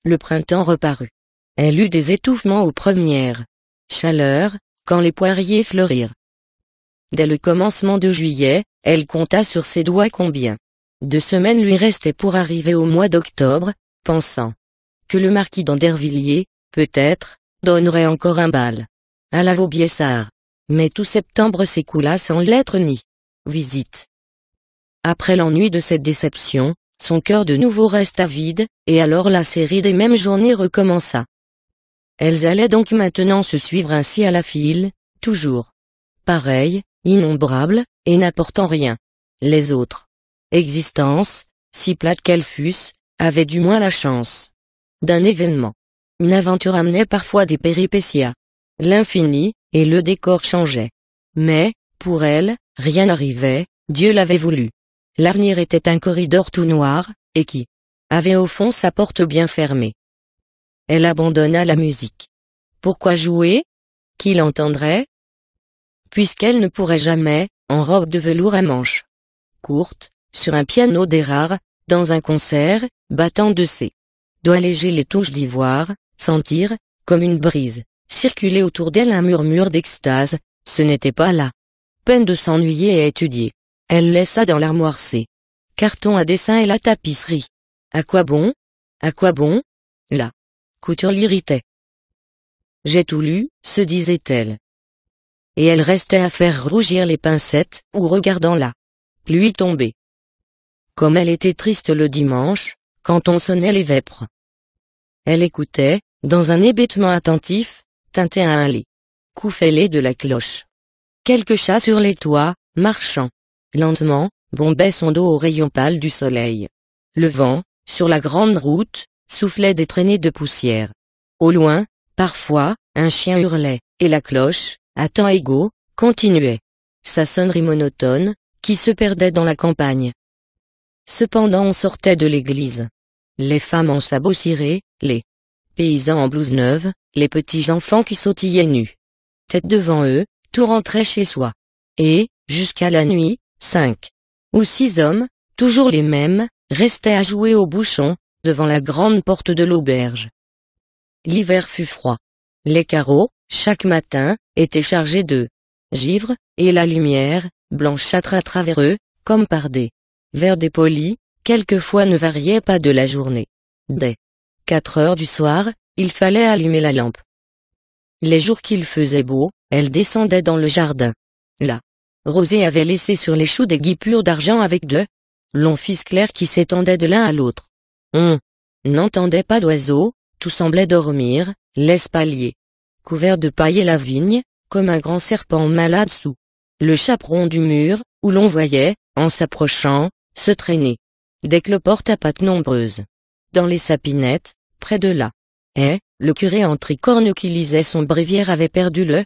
le printemps reparut. Elle eut des étouffements aux premières chaleurs, quand les poiriers fleurirent. Dès le commencement de juillet, elle compta sur ses doigts combien 2 semaines lui restaient pour arriver au mois d'octobre, pensant que le marquis d'Andervilliers, peut-être, donnerait encore un bal à la Vaubyessard. Mais tout septembre s'écoula sans lettre ni visite. Après l'ennui de cette déception, son cœur de nouveau resta vide, et alors la série des mêmes journées recommença. Elles allaient donc maintenant se suivre ainsi à la file, toujours pareilles, innombrables, et n'apportant rien. Les autres existences, si plates qu'elles fussent, avaient du moins la chance d'un événement. Une aventure amenait parfois des péripéties à l'infini, et le décor changeait. Mais, pour elle, rien n'arrivait, Dieu l'avait voulu. L'avenir était un corridor tout noir, et qui avait au fond sa porte bien fermée. Elle abandonna la musique. Pourquoi jouer? Qui l'entendrait? Puisqu'elle ne pourrait jamais, en robe de velours à manches courtes, sur un piano des rares, dans un concert, battant de ses doigts légers les touches d'ivoire, sentir, comme une brise, circuler autour d'elle un murmure d'extase, ce n'était pas la peine de s'ennuyer et étudier. Elle laissa dans l'armoire ses cartons à dessin et la tapisserie. À quoi bon? À quoi bon? La couture l'irritait. J'ai tout lu, se disait-elle. Et elle restait à faire rougir les pincettes, ou regardant la pluie tomber. Comme elle était triste le dimanche, quand on sonnait les vêpres. Elle écoutait, dans un hébétement attentif, tinter à un lait coup fêlé de la cloche. Quelques chats sur les toits, marchant lentement, bombaient son dos aux rayons pâles du soleil. Le vent, sur la grande route, soufflait des traînées de poussière. Au loin, parfois, un chien hurlait, et la cloche, à temps égaux, continuait sa sonnerie monotone, qui se perdait dans la campagne. Cependant on sortait de l'église. Les femmes en sabots cirés, les paysans en blouse neuve, les petits enfants qui sautillaient nus tête devant eux, tout rentrait chez soi. Et, jusqu'à la nuit, 5 ou 6 hommes, toujours les mêmes, restaient à jouer au bouchon, devant la grande porte de l'auberge. L'hiver fut froid. Les carreaux, chaque matin, étaient chargés de givre, et la lumière, blanchâtre à travers eux, comme par des verres dépolis, quelquefois ne variait pas de la journée. Dès 4 heures du soir, il fallait allumer la lampe. Les jours qu'il faisait beau, elle descendait dans le jardin. Là, Rosée avait laissé sur les choux des guipures d'argent avec de longs fils clairs qui s'étendaient de l'un à l'autre. On n'entendait pas d'oiseaux, tout semblait dormir, l'espalier couvert de paille et la vigne, comme un grand serpent malade sous le chaperon du mur, où l'on voyait, en s'approchant, se traîner des cloportes à pattes nombreuses. Dans les sapinettes, près de là, le curé en tricorne qui lisait son bréviaire avait perdu le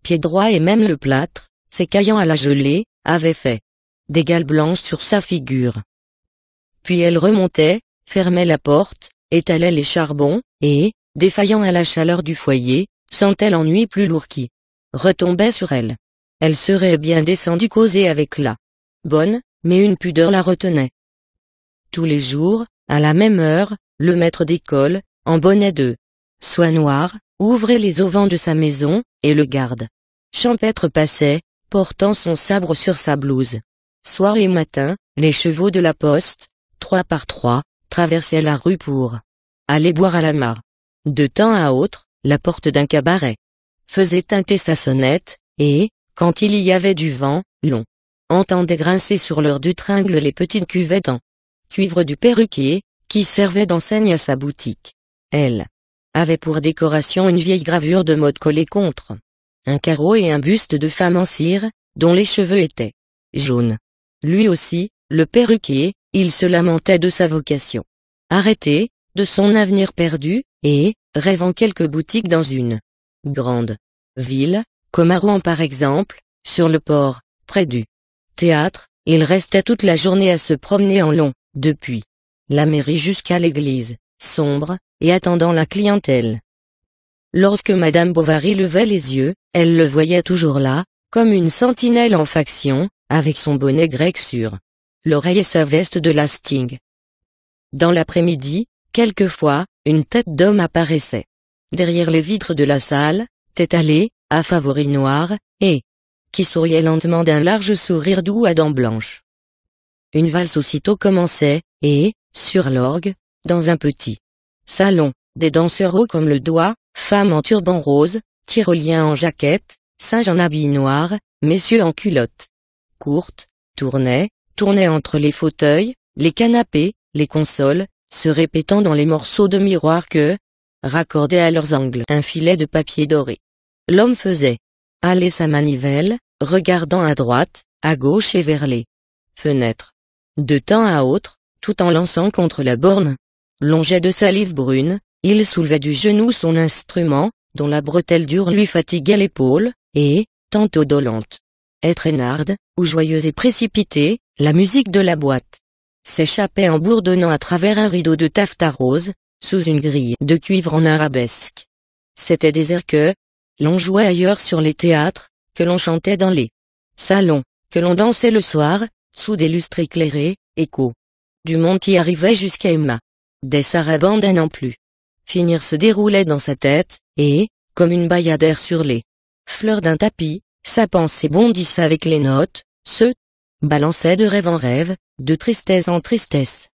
pied droit et même le plâtre, s'écaillant à la gelée, avait fait des gales blanches sur sa figure. Puis elle remontait, fermait la porte, étalait les charbons, et, défaillant à la chaleur du foyer, sentait l'ennui plus lourd qui retombait sur elle. Elle serait bien descendue causer avec la bonne, mais une pudeur la retenait. Tous les jours, à la même heure, le maître d'école, en bonnet de soie noire, ouvrait les auvents de sa maison, et le garde champêtre passait, portant son sabre sur sa blouse. Soir et matin, les chevaux de la poste, 3 par 3, traversaient la rue pour aller boire à la mare. De temps à autre, la porte d'un cabaret faisait tinter sa sonnette, et, quand il y avait du vent, l'on entendait grincer sur leurs 2 tringles les petites cuvettes en cuivre du perruquier, qui servait d'enseigne à sa boutique. Elle avait pour décoration une vieille gravure de mode collée contre un carreau et un buste de femme en cire, dont les cheveux étaient jaunes. Lui aussi, le perruquier, il se lamentait de sa vocation arrêtée, de son avenir perdu, et, rêvant quelques boutiques dans une grande ville, comme à Rouen par exemple, sur le port, près du théâtre, il restait toute la journée à se promener en long, depuis la mairie jusqu'à l'église, sombre, et attendant la clientèle. Lorsque Madame Bovary levait les yeux, elle le voyait toujours là, comme une sentinelle en faction, avec son bonnet grec sur l'oreille et sa veste de lasting. Dans l'après-midi, Quelquefois, une tête d'homme apparaissait. Derrière les vitres de la salle, tête allée, à favoris noirs, et qui souriait lentement d'un large sourire doux à dents blanches. Une valse aussitôt commençait, et, sur l'orgue, dans un petit salon, des danseurs hauts comme le doigt, femmes en turban rose, tyroliens en jaquette, singes en habits noirs, messieurs en culottes courtes, tournaient entre les fauteuils, les canapés, les consoles, se répétant dans les morceaux de miroir que raccordait à leurs angles un filet de papier doré. L'homme faisait aller sa manivelle, regardant à droite, à gauche et vers les fenêtres. De temps à autre, tout en lançant contre la borne long jet de salive brune, il soulevait du genou son instrument, dont la bretelle dure lui fatiguait l'épaule, et, tantôt dolente et traînarde, ou joyeuse et précipitée, la musique de la boîte s'échappait en bourdonnant à travers un rideau de taffetas rose, sous une grille de cuivre en arabesque. C'étaient des airs que l'on jouait ailleurs sur les théâtres, que l'on chantait dans les salons, que l'on dansait le soir, sous des lustres éclairés, échos du monde qui arrivait jusqu'à Emma. Des sarabandes à n'en plus finir se déroulaient dans sa tête, et, comme une bayadère sur les fleurs d'un tapis, sa pensée bondissait avec les notes, se balançait de rêve en rêve, de tristesse en tristesse.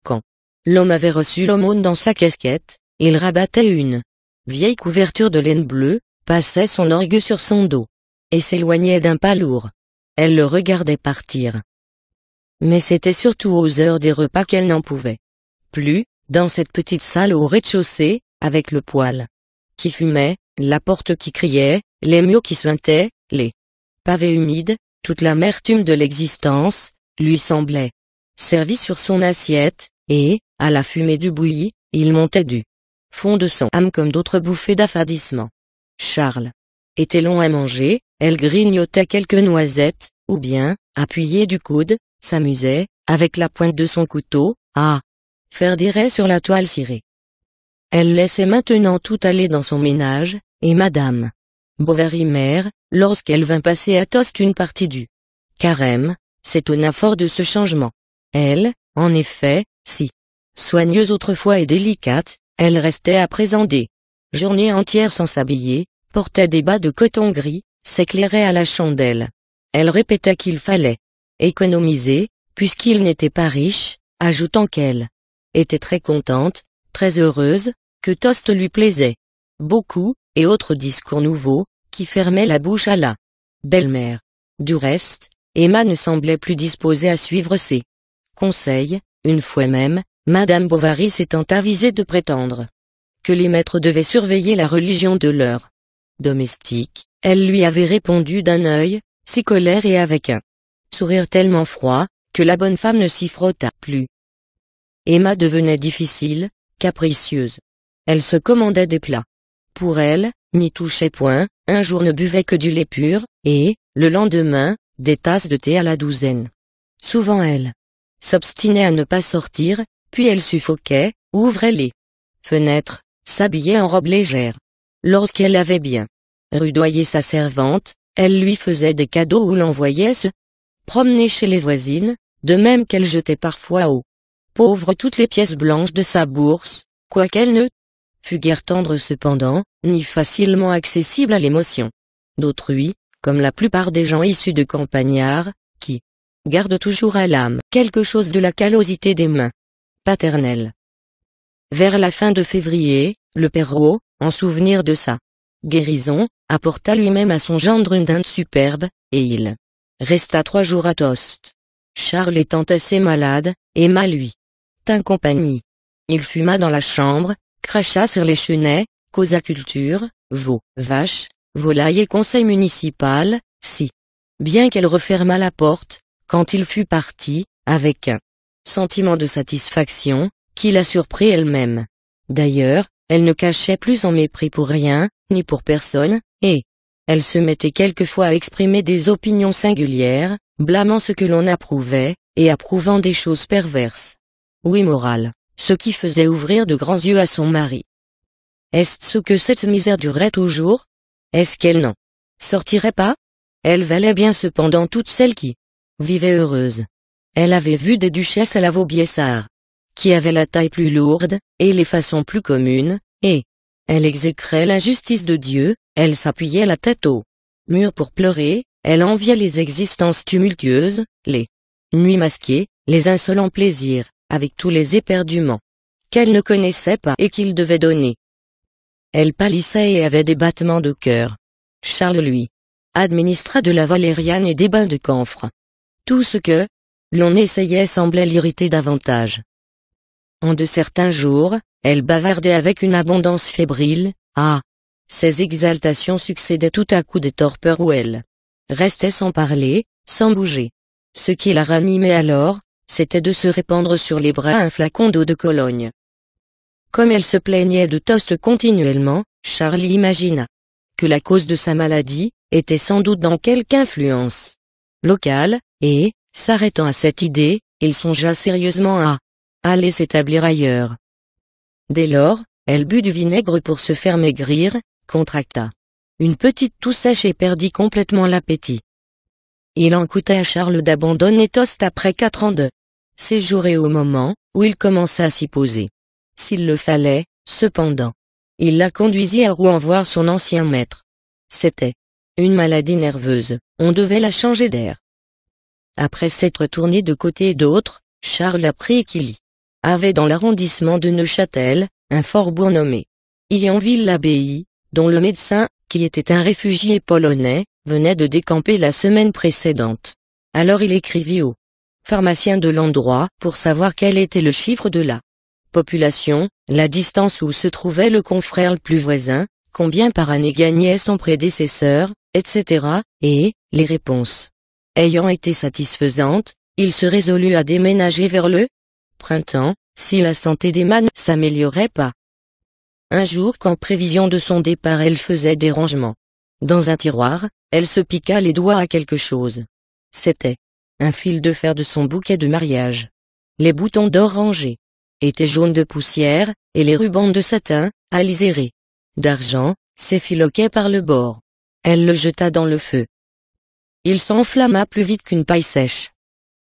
Quand l'homme avait reçu l'aumône dans sa casquette, il rabattait une vieille couverture de laine bleue, passait son orgue sur son dos, et s'éloignait d'un pas lourd. Elle le regardait partir. Mais c'était surtout aux heures des repas qu'elle n'en pouvait plus, dans cette petite salle au rez-de-chaussée, avec le poêle qui fumait, la porte qui criait, les murs qui suintaient, les pavés humides, toute l'amertume de l'existence, lui semblait servie sur son assiette, et, à la fumée du bouilli, il montait du fond de son âme comme d'autres bouffées d'affadissement. Charles était long à manger, elle grignotait quelques noisettes, ou bien, appuyée du coude, s'amusait, avec la pointe de son couteau, à faire des raies sur la toile cirée. Elle laissait maintenant tout aller dans son ménage, et Madame Bovary mère, lorsqu'elle vint passer à Tostes une partie du carême, s'étonna fort de ce changement. Elle, en effet, si soigneuse autrefois et délicate, elle restait à présent des journées entières sans s'habiller, portait des bas de coton gris, s'éclairait à la chandelle. Elle répétait qu'il fallait économiser, puisqu'il n'était pas riche, ajoutant qu'elle était très contente, très heureuse, que Tostes lui plaisait beaucoup, et autres discours nouveaux, qui fermaient la bouche à la belle-mère. Du reste, Emma ne semblait plus disposée à suivre ses conseils, une fois même, Madame Bovary s'étant avisée de prétendre que les maîtres devaient surveiller la religion de leurs domestiques, elle lui avait répondu d'un œil, si colère et avec un sourire tellement froid, que la bonne femme ne s'y frotta plus. Emma devenait difficile, capricieuse. Elle se commandait des plats pour elle, n'y touchait point, un jour ne buvait que du lait pur, et, le lendemain, des tasses de thé à la douzaine. Souvent elle s'obstinait à ne pas sortir, puis elle suffoquait, ouvrait les fenêtres, s'habillait en robe légère. Lorsqu'elle avait bien rudoyé sa servante, elle lui faisait des cadeaux ou l'envoyait se promener chez les voisines, de même qu'elle jetait parfois aux pauvres toutes les pièces blanches de sa bourse, quoiqu'elle ne fût guère tendre cependant, ni facilement accessible à l'émotion d'autrui, comme la plupart des gens issus de campagnards, qui gardent toujours à l'âme quelque chose de la callosité des mains paternelles. Vers la fin de février, le Perrault, en souvenir de sa guérison, apporta lui-même à son gendre une dinde superbe, et il resta 3 jours à Tostes. Charles étant assez malade, Emma lui tint compagnie. Il fuma dans la chambre, cracha sur les chenets, causa culture, veaux, vaches, volailles et conseil municipal, si bien qu'elle referma la porte, quand il fut parti, avec un sentiment de satisfaction, qui la surprit elle-même. D'ailleurs, elle ne cachait plus son mépris pour rien, ni pour personne, et elle se mettait quelquefois à exprimer des opinions singulières, blâmant ce que l'on approuvait, et approuvant des choses perverses ou immorales, ce qui faisait ouvrir de grands yeux à son mari. Est-ce que cette misère durerait toujours? Est-ce qu'elle n'en sortirait pas? Elle valait bien cependant toutes celles qui vivaient heureuses. Elle avait vu des duchesses à la Vaubyessard, qui avait la taille plus lourde, et les façons plus communes, et elle exécrait l'injustice de Dieu, elle s'appuyait la tête au mur pour pleurer, elle enviait les existences tumultueuses, les nuits masquées, les insolents plaisirs, avec tous les éperduements qu'elle ne connaissait pas et qu'il devait donner. Elle pâlissait et avait des battements de cœur. Charles lui administra de la valériane et des bains de camphre. Tout ce que l'on essayait semblait l'irriter davantage. En de certains jours, elle bavardait avec une abondance fébrile. Ces exaltations succédaient tout à coup des torpeurs où elle restait sans parler, sans bouger. Ce qui la ranimait alors, c'était de se répandre sur les bras un flacon d'eau de Cologne. Comme elle se plaignait de toast continuellement, Charlie imagina que la cause de sa maladie était sans doute dans quelque influence locale, et, s'arrêtant à cette idée, il songea sérieusement à aller s'établir ailleurs. Dès lors, elle but du vinaigre pour se faire maigrir, contracta une petite toux sèche et perdit complètement l'appétit. Il en coûtait à Charles d'abandonner Tostes après 4 ans de séjour et au moment où il commença à s'y poser. S'il le fallait, cependant, il la conduisit à Rouen voir son ancien maître. C'était une maladie nerveuse, on devait la changer d'air. Après s'être tourné de côté et d'autre, Charles apprit qu'il y avait dans l'arrondissement de Neuchâtel, un fort bourg nommé Yonville-l'Abbaye, dont le médecin, qui était un réfugié polonais, venait de décamper la semaine précédente. Alors il écrivit au pharmacien de l'endroit pour savoir quel était le chiffre de la population, la distance où se trouvait le confrère le plus voisin, combien par année gagnait son prédécesseur, etc., et, les réponses ayant été satisfaisantes, il se résolut à déménager vers le printemps, si la santé d'Emma ne s'améliorait pas. Un jour qu'en prévision de son départ elle faisait des rangements dans un tiroir, elle se piqua les doigts à quelque chose. C'était un fil de fer de son bouquet de mariage. Les boutons d'or rangés étaient jaunes de poussière, et les rubans de satin, alisérés d'argent, s'effiloquaient par le bord. Elle le jeta dans le feu. Il s'enflamma plus vite qu'une paille sèche.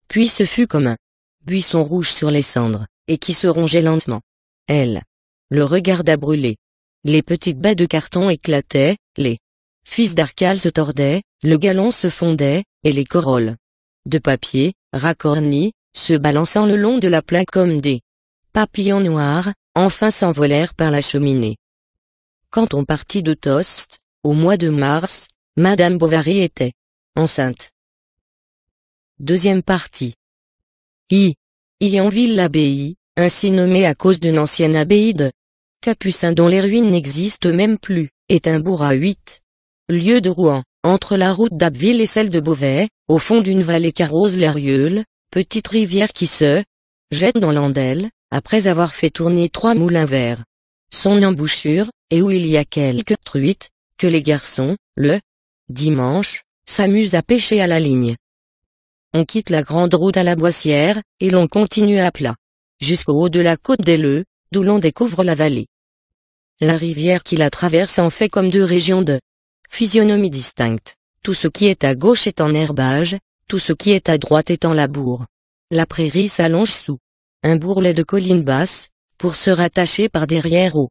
Puis ce fut comme un buisson rouge sur les cendres, et qui se rongeait lentement. Elle le regarda brûler. Les petites baies de carton éclataient, les fils d'arcale se tordaient, le galon se fondait, et les corolles de papier, racornies, se balançant le long de la plaque comme des papillons noirs, enfin s'envolèrent par la cheminée. Quand on partit de Tostes, au mois de mars, Madame Bovary était enceinte. Deuxième partie. Yonville-l'Abbaye, ainsi nommée à cause d'une ancienne abbaye de Capucins dont les ruines n'existent même plus, est un bourg à 8 lieues de Rouen, entre la route d'Abbeville et celle de Beauvais, au fond d'une vallée qu'arrose l'Erieule, petite rivière qui se jette dans l'Andelle, après avoir fait tourner 3 moulins vers son embouchure, et où il y a quelques truites, que les garçons, le dimanche, s'amusent à pêcher à la ligne. On quitte la grande route à la Boissière, et l'on continue à plat, jusqu'au haut de la côte des Leux, d'où l'on découvre la vallée. La rivière qui la traverse en fait comme 2 régions de physionomie distincte. Tout ce qui est à gauche est en herbage, tout ce qui est à droite est en labour. La prairie s'allonge sous un bourrelet de collines basses, pour se rattacher par derrière au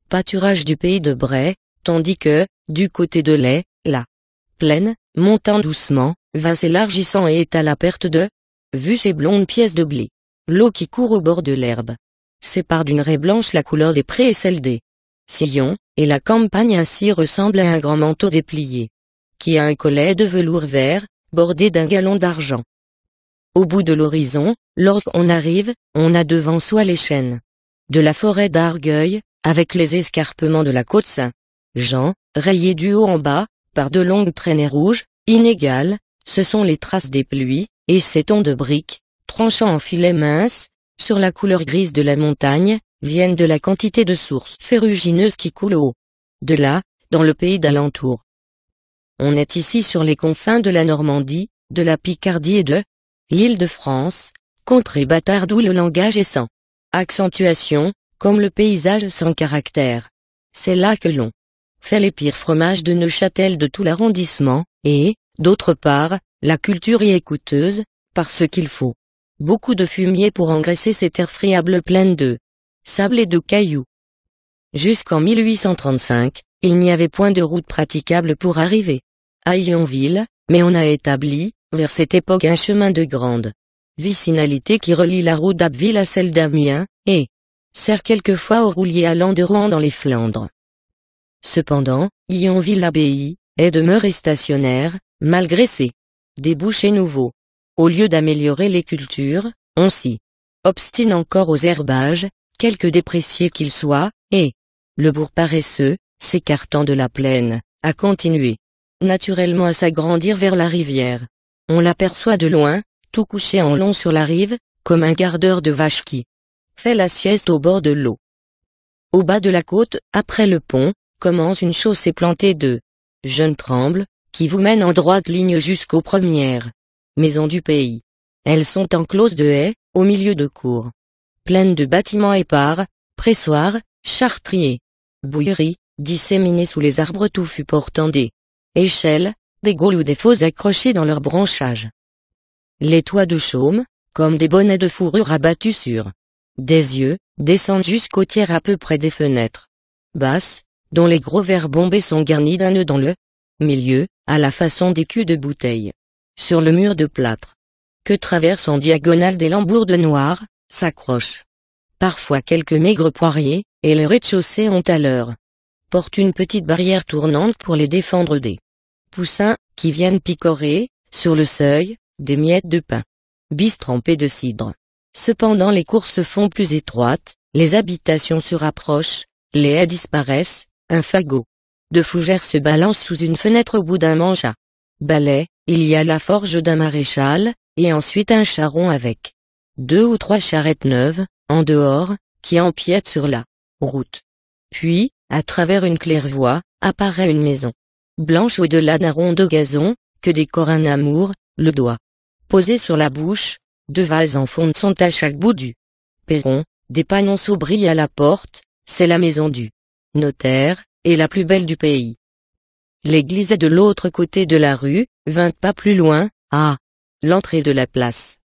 pâturage du pays de Bray, tandis que, du côté de l'Aie, la plaine, montant doucement, va s'élargissant et est à la perte de vue ses blondes pièces de blé. L'eau qui court au bord de l'herbe sépare d'une raie blanche la couleur des prés et celle des sillons, et la campagne ainsi ressemble à un grand manteau déplié, qui a un collet de velours vert, bordé d'un galon d'argent. Au bout de l'horizon, lorsqu'on arrive, on a devant soi les chênes de la forêt d'Argueil, avec les escarpements de la côte Saint-Jean, rayés du haut en bas, par de longues traînées rouges, inégales, ce sont les traces des pluies, et ces tons de briques, tranchant en filets minces, sur la couleur grise de la montagne, viennent de la quantité de sources ferrugineuses qui coulent au de là, dans le pays d'alentour. On est ici sur les confins de la Normandie, de la Picardie et de l'Île-de-France, contrée bâtarde où le langage est sans accentuation, comme le paysage sans caractère. C'est là que l'on fait les pires fromages de Neuchâtel de tout l'arrondissement, et, d'autre part, la culture y est coûteuse, parce qu'il faut beaucoup de fumier pour engraisser ces terres friables pleines de sable et de cailloux. Jusqu'en 1835, il n'y avait point de route praticable pour arriver à Yonville, mais on a établi, vers cette époque, un chemin de grande vicinalité qui relie la route d'Abbeville à celle d'Amiens, et sert quelquefois aux rouliers allant de Rouen dans les Flandres. Cependant, Yonville-l'Abbaye est demeuré stationnaire, malgré ses débouchés nouveaux. Au lieu d'améliorer les cultures, on s'y obstine encore aux herbages, quelque dépréciés qu'ils soient, et le bourg paresseux, s'écartant de la plaine, a continué naturellement à s'agrandir vers la rivière. On l'aperçoit de loin, tout couché en long sur la rive, comme un gardeur de vaches qui fait la sieste au bord de l'eau. Au bas de la côte, après le pont, commence une chaussée plantée de jeunes trembles, qui vous mène en droite ligne jusqu'aux premières maisons du pays. Elles sont encloses de haies, au milieu de cours pleines de bâtiments épars, pressoirs, chartriers, bouilleries, disséminés sous les arbres touffus portant des échelles, des gaules ou des faux accrochés dans leurs branchages. Les toits de chaume, comme des bonnets de fourrure abattus sur des yeux, descendent jusqu'au tiers à peu près des fenêtres basses, dont les gros verres bombés sont garnis d'un nœud dans le milieu, à la façon des culs de bouteille. Sur le mur de plâtre, que traversent en diagonale des lambourdes noires, s'accrochent parfois quelques maigres poiriers, et le rez-de-chaussée ont à leur porte une petite barrière tournante pour les défendre des poussins, qui viennent picorer, sur le seuil, des miettes de pain bis trempées de cidre. Cependant les cours se font plus étroites, les habitations se rapprochent, les haies disparaissent, un fagot de fougères se balance sous une fenêtre au bout d'un manche à balai, il y a la forge d'un maréchal, et ensuite un charron avec 2 ou 3 charrettes neuves, en dehors, qui empiètent sur la route. Puis, à travers une claire-voie, apparaît une maison blanche au-delà d'un rond de gazon, que décore un amour, le doigt posé sur la bouche, 2 vases en fonte sont à chaque bout du perron, des panonceaux brillent à la porte, c'est la maison du notaire, et la plus belle du pays. L'église est de l'autre côté de la rue, 20 pas plus loin, à l'entrée de la place.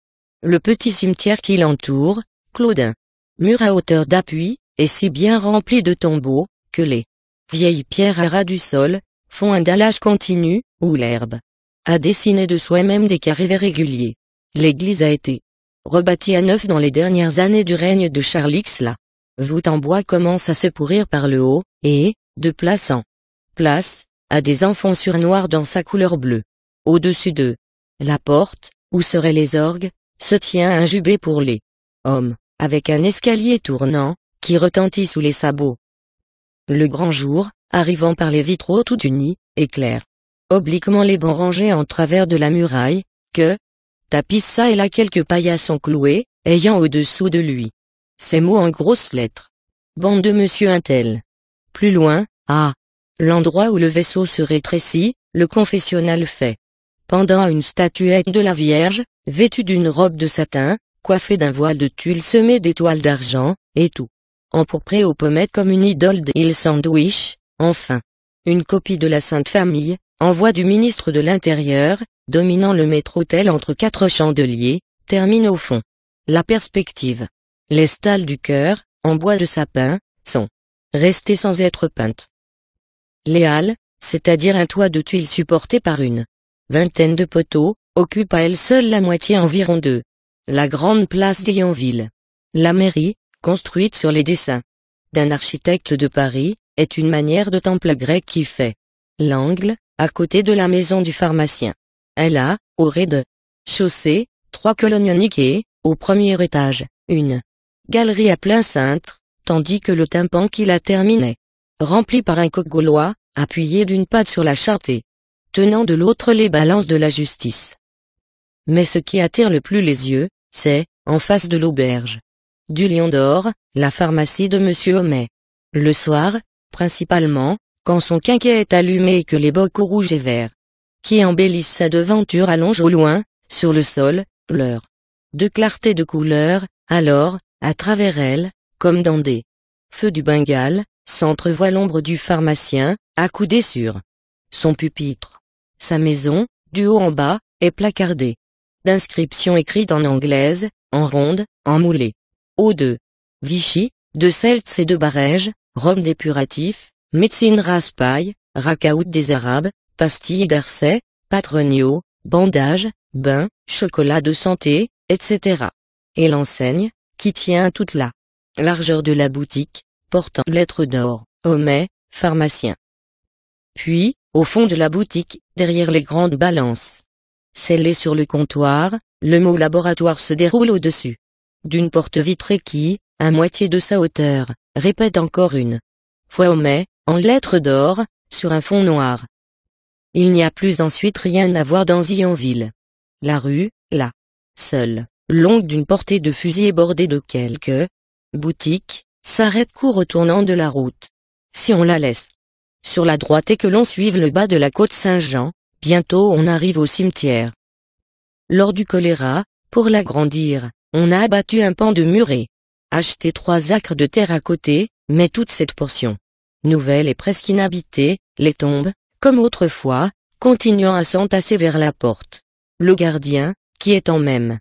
Le petit cimetière qui l'entoure, clos d'un mur à hauteur d'appui, est si bien rempli de tombeaux, que les vieilles pierres à ras du sol font un dallage continu, où l'herbe a dessiné de soi-même des carrés réguliers. L'église a été rebâtie à neuf dans les dernières années du règne de Charles X. La voûte en bois commence à se pourrir par le haut, et, de place en place, a des enfonçures noires dans sa couleur bleue. Au-dessus de la porte, où seraient les orgues, se tient un jubé pour les hommes, avec un escalier tournant, qui retentit sous les sabots. Le grand jour, arrivant par les vitraux tout unis, éclaire obliquement les bancs rangés en travers de la muraille, que tapissent çà et là quelques paillassons cloués, ayant au-dessous de lui ces mots en grosses lettres. Bande de Monsieur Untel. Plus loin, à l'endroit où le vaisseau se rétrécit, le confessionnal fait pendant une statuette de la Vierge, vêtue d'une robe de satin, coiffée d'un voile de tulle semé d'étoiles d'argent, et tout empourpré aux pommettes comme une idole de Hill Sandwich. Enfin, une copie de la Sainte Famille, en voix du ministre de l'Intérieur, dominant le maître-autel entre 4 chandeliers, termine au fond la perspective. Les stalles du chœur, en bois de sapin, sont restées sans être peintes. Les halles, c'est-à-dire un toit de tuiles supporté par une vingtaine de poteaux, occupent à elles seules la moitié environ de la grande place d'Yonville. La mairie, construite sur les dessins d'un architecte de Paris, est une manière de temple grec qui fait l'angle, à côté de la maison du pharmacien. Elle a, au rez-de-chaussée, 3 colonnes ioniques et, au premier étage, une galerie à plein cintre, tandis que le tympan qui la termine est rempli par un coq gaulois, appuyé d'une patte sur la charte et tenant de l'autre les balances de la justice. Mais ce qui attire le plus les yeux, c'est, en face de l'auberge du Lion d'Or, la pharmacie de Monsieur Homais. Le soir, principalement, quand son quinquet est allumé et que les bocaux rouges et verts qui embellissent sa devanture allongent au loin, sur le sol, leur de clarté de couleur, alors, à travers elle, comme dans des feux du Bengale, s'entrevoit l'ombre du pharmacien, accoudé sur son pupitre. Sa maison, du haut en bas, est placardée d'inscriptions écrites en anglaise, en ronde, en moulée. Eau de Vichy, de Seltz et de Barège, rhum dépuratif, médecine raspaille, racaout des Arabes, pastilles d'Arcet, patronio, bandage, bain, chocolat de santé, etc. Et l'enseigne, qui tient toute la largeur de la boutique, portant lettres d'or, Homais, pharmacien. Puis, au fond de la boutique, derrière les grandes balances, scellées sur le comptoir, le mot laboratoire se déroule au-dessus d'une porte vitrée qui, à moitié de sa hauteur, répète encore une fois Homais, en lettres d'or, sur un fond noir. Il n'y a plus ensuite rien à voir dans Yonville. La rue, là, seule, longue d'une portée de fusil et bordée de quelques boutiques, s'arrête court au tournant de la route. Si on la laisse sur la droite et que l'on suive le bas de la côte Saint-Jean, bientôt on arrive au cimetière. Lors du choléra, pour l'agrandir, on a abattu un pan de mur et acheté 3 acres de terre à côté, mais toute cette portion nouvelle et presque inhabitée, les tombes, comme autrefois, continuant à s'entasser vers la porte. Le gardien, qui est en même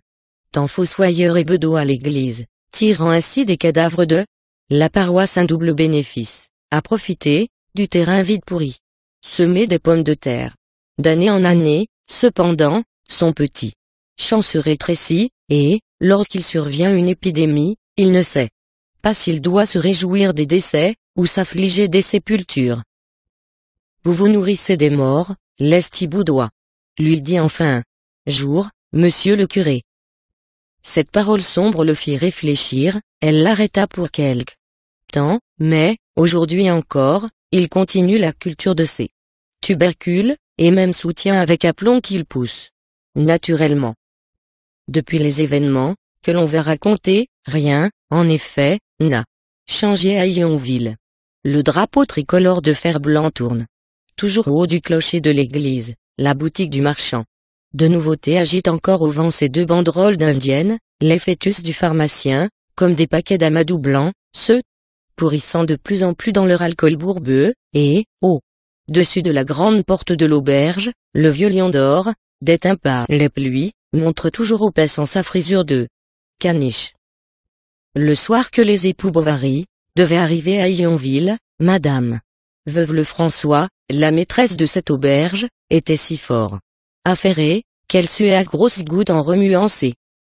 temps fossoyeur et bedeau à l'église, tirant ainsi des cadavres de la paroisse un double bénéfice, a profité du terrain vide pourri, semé des pommes de terre. D'année en année, cependant, son petit champ se rétrécit, et, lorsqu'il survient une épidémie, il ne sait pas s'il doit se réjouir des décès, ou s'affliger des sépultures. Vous vous nourrissez des morts, Lestiboudois, lui dit enfin un jour, monsieur le curé. Cette parole sombre le fit réfléchir, elle l'arrêta pour quelque temps, mais, aujourd'hui encore, il continue la culture de ces tubercules, et même soutient avec aplomb qu'ils poussent naturellement. Depuis les événements que l'on va raconter, rien, en effet, n'a changé à Yonville. Le drapeau tricolore de fer-blanc tourne toujours au haut du clocher de l'église, la boutique du marchand de nouveautés agite encore au vent ses 2 banderoles d'indienne, les fœtus du pharmacien, comme des paquets d'amadou blanc, se pourrissant de plus en plus dans leur alcool bourbeux, et, au-dessus de la grande porte de l'auberge, le vieux lion d'or, déteint par les pluies, montre toujours au passant sa frisure de caniche. Le soir que les époux Bovary devaient arriver à Yonville, Madame Veuve Lefrançois, la maîtresse de cette auberge, était si fort affairée, qu'elle suait à grosses gouttes en remuant ses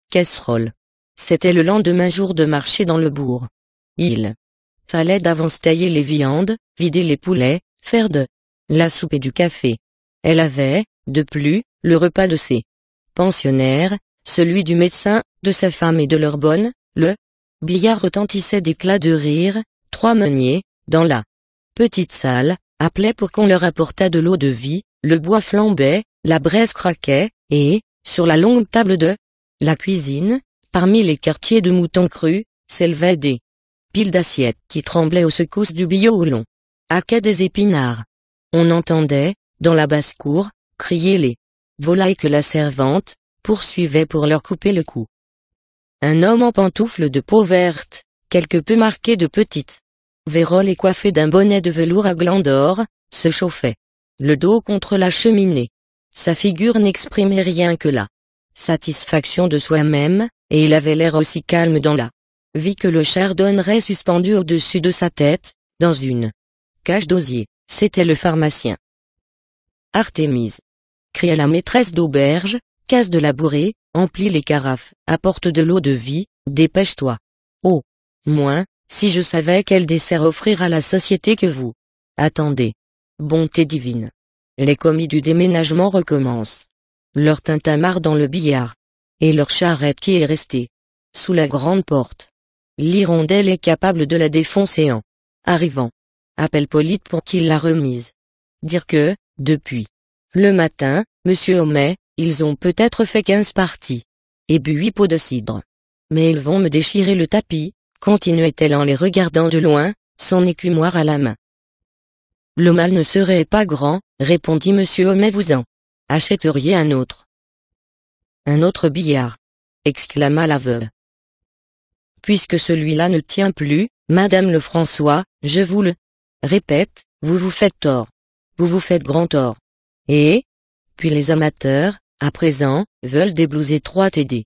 casseroles. C'était le lendemain jour de marché dans le bourg. Il fallait d'avance tailler les viandes, vider les poulets, faire de la soupe et du café. Elle avait, de plus, le repas de ses pensionnaires, celui du médecin, de sa femme et de leur bonne, le billard retentissait d'éclats de rire, 3 meuniers, dans la petite salle, appelaient pour qu'on leur apportât de l'eau de vie, le bois flambait, la braise craquait, et, sur la longue table de la cuisine, parmi les quartiers de moutons crus, s'élevaient des piles d'assiettes qui tremblaient aux secousses du billot au long haquet des épinards. On entendait, dans la basse-cour, crier les volailles que la servante poursuivait pour leur couper le cou. Un homme en pantoufles de peau verte, quelque peu marqué de petites vérole et coiffé d'un bonnet de velours à glands d'or, se chauffait le dos contre la cheminée. Sa figure n'exprimait rien que la satisfaction de soi-même, et il avait l'air aussi calme dans la vie que le chardonneret suspendu au-dessus de sa tête, dans une cage d'osier. C'était le pharmacien. Artémise, cria la maîtresse d'auberge, casse de la bourrée, emplis les carafes, apporte de l'eau de vie, dépêche-toi. Oh, moins, si je savais quel dessert offrir à la société que vous attendez. Bonté divine. Les commis du déménagement recommencent leur tintamarre dans le billard, et leur charrette qui est restée sous la grande porte. L'hirondelle est capable de la défoncer en arrivant. Appelle Polyte pour qu'il la remise. Dire que, depuis le matin, monsieur Homais, ils ont peut-être fait 15 parties, et bu 8 pots de cidre. Mais ils vont me déchirer le tapis, continuait-elle en les regardant de loin, son écumoire à la main. Le mal ne serait pas grand, répondit monsieur Homais, vous en achèteriez un autre. Un autre billard, exclama la veuve. Puisque celui-là ne tient plus, madame Lefrançois, je vous le répète, vous vous faites tort. Vous vous faites grand tort. Et, puis les amateurs, à présent, veulent des blouses étroites et des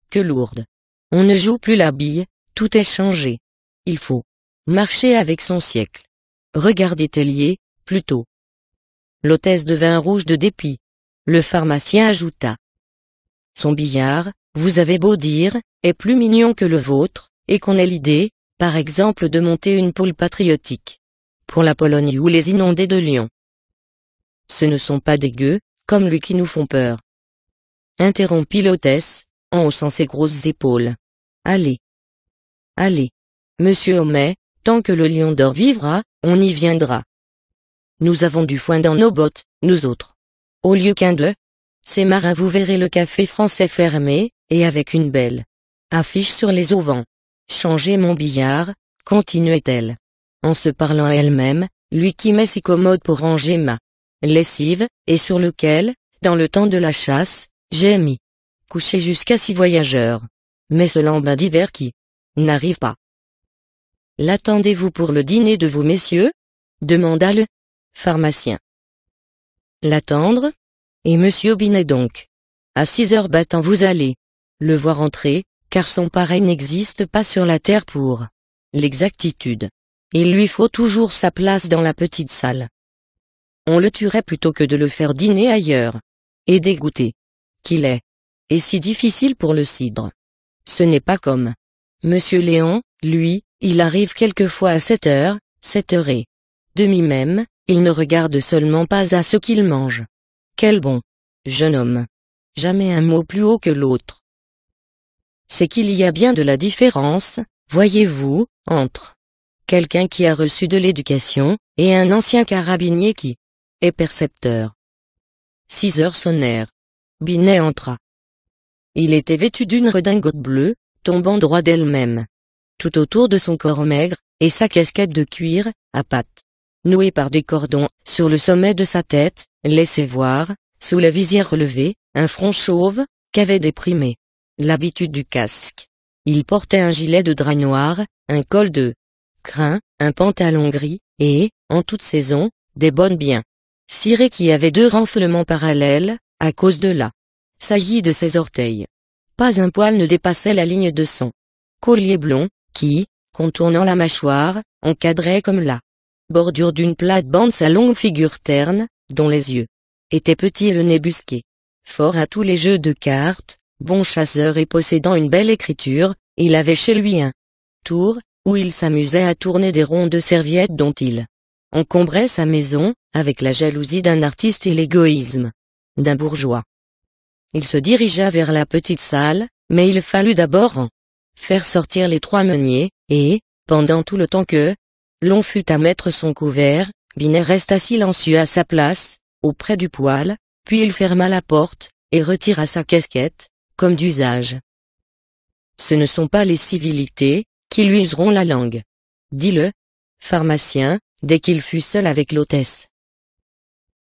queues lourdes. On ne joue plus la bille, tout est changé. Il faut marcher avec son siècle. Regardez Tellier, plutôt. L'hôtesse devint rouge de dépit. Le pharmacien ajouta. Son billard, vous avez beau dire, est plus mignon que le vôtre, et qu'on ait l'idée, par exemple de monter une pôle patriotique. Pour la Pologne ou les inondés de Lyon. Ce ne sont pas des gueux, comme lui qui nous font peur. Interrompit l'hôtesse, en haussant ses grosses épaules. Allez. Allez. Monsieur Homais, tant que le lion d'or vivra, on y viendra. Nous avons du foin dans nos bottes, nous autres. Au lieu qu'un de ces marins vous verrez le café français fermé, et avec une belle affiche sur les auvents. Changez mon billard, continuait-elle. En se parlant à elle-même, lui qui met si commode pour ranger ma lessive, et sur lequel, dans le temps de la chasse, j'ai mis couché jusqu'à 6 voyageurs. Mais ce lambin d'hiver qui n'arrive pas. L'attendez-vous pour le dîner de vous messieurs? Demanda le pharmacien. L'attendre? Et monsieur Binet donc. À 6 heures battant vous allez le voir entrer, car son pareil n'existe pas sur la terre pour l'exactitude. Il lui faut toujours sa place dans la petite salle. On le tuerait plutôt que de le faire dîner ailleurs. Et dégoûté qu'il est. Et si difficile pour le cidre. Ce n'est pas comme Monsieur Léon, lui, il arrive quelquefois à 7 heures, 7h30 même, il ne regarde seulement pas à ce qu'il mange. Quel bon jeune homme. Jamais un mot plus haut que l'autre. C'est qu'il y a bien de la différence, voyez-vous, entre quelqu'un qui a reçu de l'éducation, et un ancien carabinier qui est percepteur. 6 heures sonnèrent. Binet entra. Il était vêtu d'une redingote bleue, tombant droit d'elle-même. Tout autour de son corps maigre, et sa casquette de cuir, à pattes, nouée par des cordons, sur le sommet de sa tête, laissait voir, sous la visière relevée, un front chauve, qu'avait déprimé l'habitude du casque. Il portait un gilet de drap noir, un col de crin, un pantalon gris, et, en toute saison, des bonnes bien cirées qui avaient 2 renflements parallèles, à cause de la saillie de ses orteils. Pas un poil ne dépassait la ligne de son collier blond, qui, contournant la mâchoire, encadrait comme la bordure d'une plate-bande sa longue figure terne, dont les yeux étaient petits et le nez busqué. Fort à tous les jeux de cartes, bon chasseur et possédant une belle écriture, il avait chez lui un tour, où il s'amusait à tourner des ronds de serviettes dont il encombrait sa maison, avec la jalousie d'un artiste et l'égoïsme d'un bourgeois. Il se dirigea vers la petite salle, mais il fallut d'abord en faire sortir les 3 meuniers, et, pendant tout le temps que l'on fut à mettre son couvert, Binet resta silencieux à sa place, auprès du poêle, puis il ferma la porte, et retira sa casquette, comme d'usage. Ce ne sont pas les civilités, qui lui useront la langue, dit le pharmacien, dès qu'il fut seul avec l'hôtesse.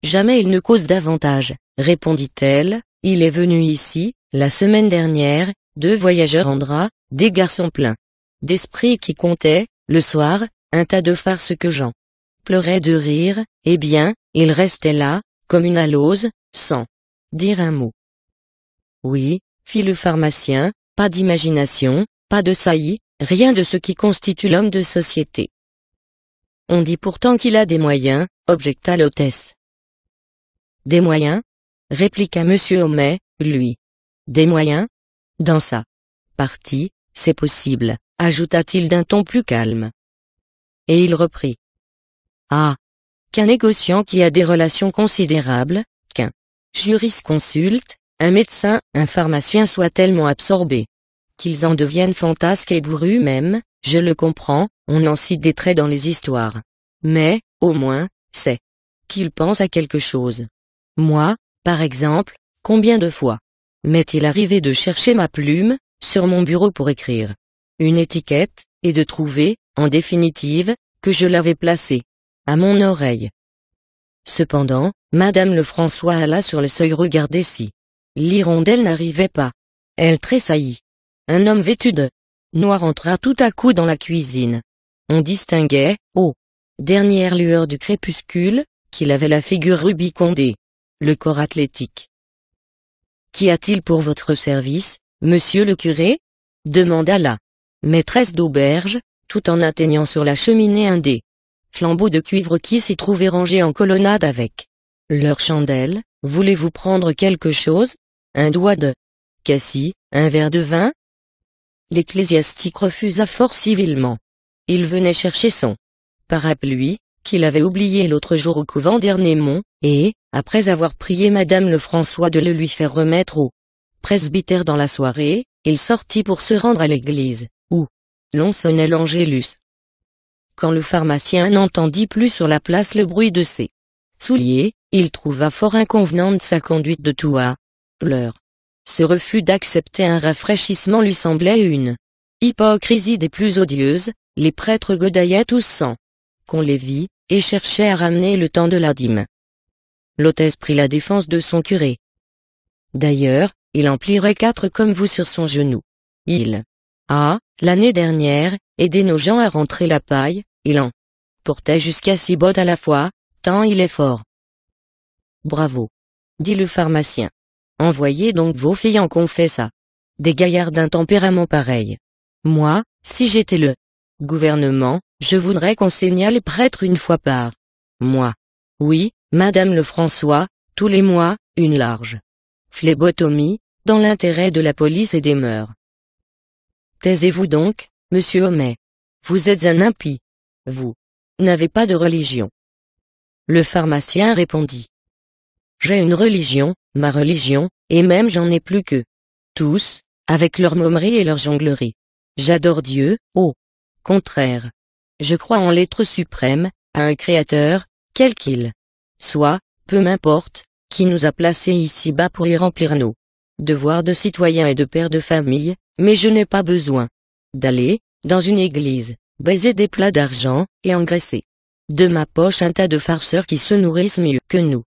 Jamais il ne cause davantage, répondit-elle, il est venu ici, la semaine dernière, 2 voyageurs en drap, des garçons pleins d'esprit qui comptaient, le soir, un tas de farces que Jean pleurait de rire, eh bien, il restait là, comme une alose, sans dire un mot. Oui, fit le pharmacien, pas d'imagination, pas de saillie, rien de ce qui constitue l'homme de société. On dit pourtant qu'il a des moyens, objecta l'hôtesse. Des moyens? Répliqua monsieur Homais, lui. Des moyens? Dans sa partie, c'est possible, ajouta-t-il d'un ton plus calme. Et il reprit. Ah! Qu'un négociant qui a des relations considérables, qu'un jurisconsulte, un médecin, un pharmacien soient tellement absorbés qu'ils en deviennent fantasques et bourrus même, je le comprends, on en cite des traits dans les histoires. Mais, au moins, c'est qu'ils pensent à quelque chose. Moi, par exemple, combien de fois m'est-il arrivé de chercher ma plume, sur mon bureau pour écrire une étiquette, et de trouver, en définitive, que je l'avais placée à mon oreille. Cependant, Madame Lefrançois alla sur le seuil regarder si l'hirondelle n'arrivait pas. Elle tressaillit. Un homme vêtu de noir entra tout à coup dans la cuisine. On distinguait, aux dernières lueurs du crépuscule, qu'il avait la figure rubicondée, le corps athlétique. Qu'y a-t-il pour votre service, monsieur le curé? demanda la maîtresse d'auberge, tout en atteignant sur la cheminée un des flambeaux de cuivre qui s'y trouvaient rangés en colonnade avec leurs chandelles. Voulez-vous prendre quelque chose? Un doigt de cassis, un verre de vin? L'ecclésiastique refusa fort civilement. Il venait chercher son parapluie, qu'il avait oublié l'autre jour au couvent d'Ernemont, et, après avoir prié Madame Lefrançois de le lui faire remettre au presbytère dans la soirée, il sortit pour se rendre à l'église, où l'on sonnait l'angélus. Quand le pharmacien n'entendit plus sur la place le bruit de ses souliers, il trouva fort inconvenante sa conduite de tout à l'heure. Ce refus d'accepter un rafraîchissement lui semblait une hypocrisie des plus odieuses. Les prêtres godaillaient tous sans qu'on les vît, et cherchaient à ramener le temps de la dîme. L'hôtesse prit la défense de son curé. D'ailleurs, il en plierait 4 comme vous sur son genou. Il a, l'année dernière, aidé nos gens à rentrer la paille, il en portait jusqu'à 6 bottes à la fois, tant il est fort. Bravo, dit le pharmacien. Envoyez donc vos filles en confesse à des gaillards d'un tempérament pareil. Moi, si j'étais le gouvernement, je voudrais qu'on signale les prêtres une fois par mois. Oui, Madame Lefrançois, tous les mois, une large phlébotomie, dans l'intérêt de la police et des mœurs. Taisez-vous donc, monsieur Homais. Vous êtes un impie. Vous n'avez pas de religion. Le pharmacien répondit. J'ai une religion, ma religion, et même j'en ai plus que tous, avec leur momerie et leur jonglerie. J'adore Dieu, au contraire. Je crois en l'être suprême, à un créateur, quel qu'il soit, peu m'importe, qui nous a placés ici-bas pour y remplir nos devoirs de citoyens et de pères de famille, mais je n'ai pas besoin d'aller, dans une église, baiser des plats d'argent, et engraisser de ma poche un tas de farceurs qui se nourrissent mieux que nous.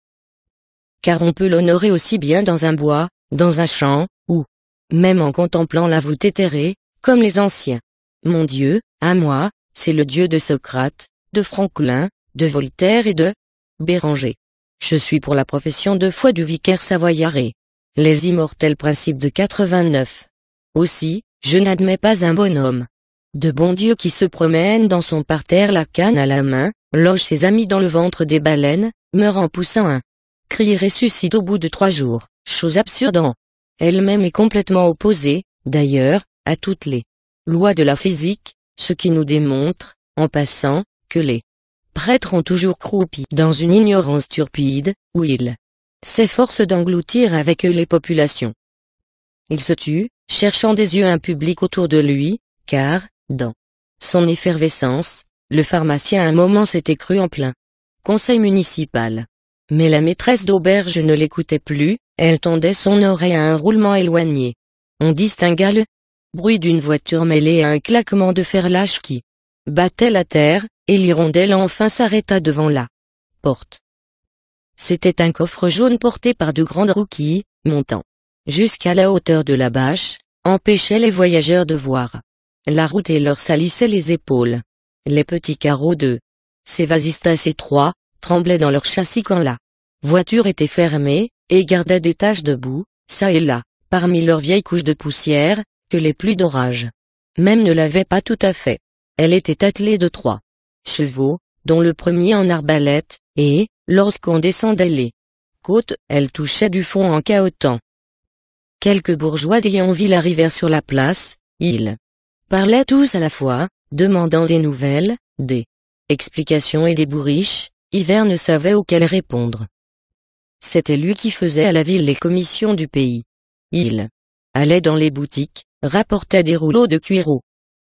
Car on peut l'honorer aussi bien dans un bois, dans un champ, ou même en contemplant la voûte éthérée, comme les anciens. Mon Dieu, à moi, c'est le Dieu de Socrate, de Franklin, de Voltaire et de Béranger. Je suis pour la profession de foi du vicaire savoyard et les immortels principes de 89. Aussi, je n'admets pas un bonhomme de bon Dieu qui se promène dans son parterre la canne à la main, loge ses amis dans le ventre des baleines, meurt en poussant un cri et ressuscite au bout de 3 jours, chose absurde en elle-même et complètement opposée, d'ailleurs, à toutes les lois de la physique, ce qui nous démontre, en passant, que les prêtres ont toujours croupi dans une ignorance turpide, où ils s'efforcent d'engloutir avec eux les populations. Il se tut, cherchant des yeux un public autour de lui, car, dans son effervescence, le pharmacien à un moment s'était cru en plein conseil municipal. Mais la maîtresse d'auberge ne l'écoutait plus, elle tendait son oreille à un roulement éloigné. On distingua le bruit d'une voiture mêlé à un claquement de fer lâche qui battait la terre, et l'hirondelle enfin s'arrêta devant la porte. C'était un coffre jaune porté par de grandes roues qui, montant jusqu'à la hauteur de la bâche, empêchaient les voyageurs de voir la route et leur salissaient les épaules. Les petits carreaux de ces vasistas étroits tremblaient dans leur châssis quand la voiture était fermée, et gardait des taches de boue, çà et là, parmi leurs vieilles couches de poussière, que les pluies d'orage même ne l'avaient pas tout à fait. Elle était attelée de 3 chevaux, dont le premier en arbalète, et, lorsqu'on descendait les côtes, elle touchait du fond en cahotant. Quelques bourgeois d'Yonville arrivèrent sur la place, ils parlaient tous à la fois, demandant des nouvelles, des explications et des bourriches. Hivert ne savait auquel répondre. C'était lui qui faisait à la ville les commissions du pays. Il allait dans les boutiques, rapportait des rouleaux de cuir au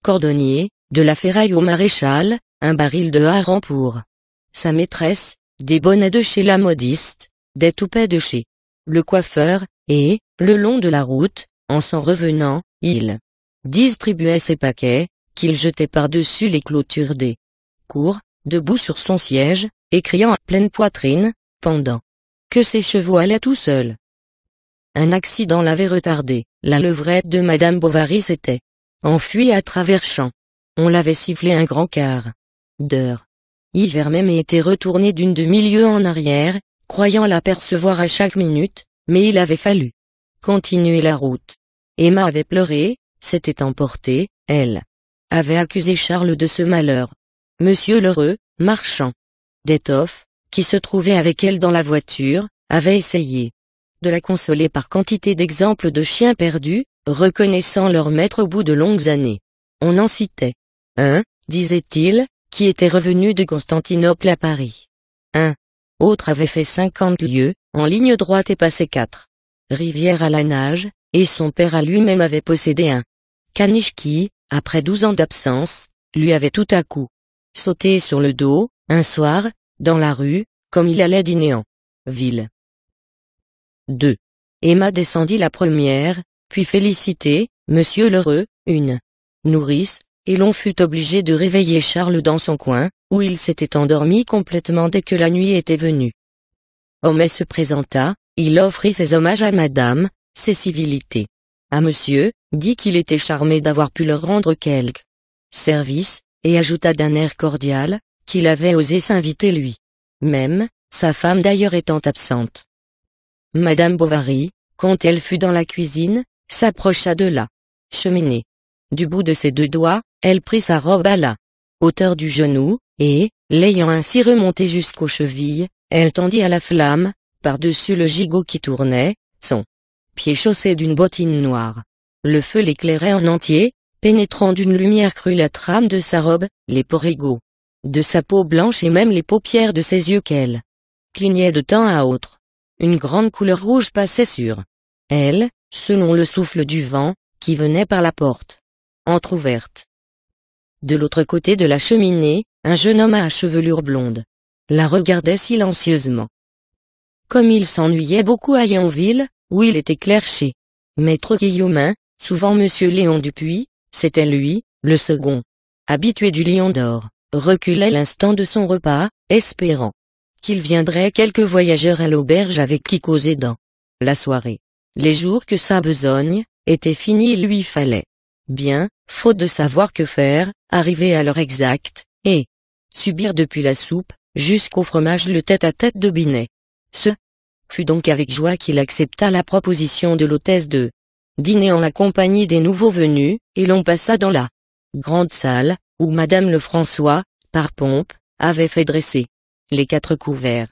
cordonnier, de la ferraille au maréchal, un baril de hareng pour sa maîtresse, des bonnets de chez la modiste, des toupets de chez le coiffeur, et, le long de la route, en s'en revenant, il distribuait ses paquets, qu'il jetait par-dessus les clôtures des cours, debout sur son siège, et criant à pleine poitrine, pendant que ses chevaux allaient tout seuls. Un accident l'avait retardé, la levrette de Madame Bovary s'était enfuie à travers champs. On l'avait sifflé un grand quart d'heure. Hivert même était retourné d'une demi-lieue en arrière, croyant l'apercevoir à chaque minute, mais il avait fallu continuer la route. Emma avait pleuré, s'était emportée, elle avait accusé Charles de ce malheur. Monsieur Lheureux, marchand d'étoffes, qui se trouvait avec elle dans la voiture, avait essayé de la consoler par quantité d'exemples de chiens perdus, reconnaissant leur maître au bout de longues années. On en citait un, disait-il, qui était revenu de Constantinople à Paris. Un autre avait fait 50 lieues, en ligne droite et passé 4 rivières à la nage, et son père à lui-même avait possédé un caniche qui, après 12 ans d'absence, lui avait tout à coup sauté sur le dos, un soir, dans la rue, comme il allait dîner en ville. 2. Emma descendit la première, puis Félicité, Monsieur Lheureux, une nourrice, et l'on fut obligé de réveiller Charles dans son coin, où il s'était endormi complètement dès que la nuit était venue. Homais se présenta, il offrit ses hommages à madame, ses civilités à monsieur, dit qu'il était charmé d'avoir pu leur rendre quelque service, et ajouta d'un air cordial, qu'il avait osé s'inviter lui même, sa femme d'ailleurs étant absente. Madame Bovary, quand elle fut dans la cuisine, s'approcha de la cheminée. Du bout de ses 2 doigts, elle prit sa robe à la hauteur du genou, et, l'ayant ainsi remontée jusqu'aux chevilles, elle tendit à la flamme, par-dessus le gigot qui tournait, son pied chaussé d'une bottine noire. Le feu l'éclairait en entier, pénétrant d'une lumière crue la trame de sa robe, les pores égaux de sa peau blanche et même les paupières de ses yeux qu'elle clignait de temps à autre. Une grande couleur rouge passait sur elle, selon le souffle du vent, qui venait par la porte entr'ouverte. De l'autre côté de la cheminée, un jeune homme à chevelure blonde la regardait silencieusement. Comme il s'ennuyait beaucoup à Yonville, où il était clerché. Maître Guillaumin, souvent Monsieur Léon Dupuis, c'était lui, le second habitué du Lion d'Or, reculait l'instant de son repas, espérant qu'il viendrait quelques voyageurs à l'auberge avec qui causer dans la soirée. Les jours que sa besogne était finie, il lui fallait bien, faute de savoir que faire, arriver à l'heure exacte, et subir depuis la soupe, jusqu'au fromage le tête-à-tête de Binet. Ce fut donc avec joie qu'il accepta la proposition de l'hôtesse de dîner en la compagnie des nouveaux venus, et l'on passa dans la grande salle, où Madame Lefrançois, par pompe, avait fait dresser les 4 couverts.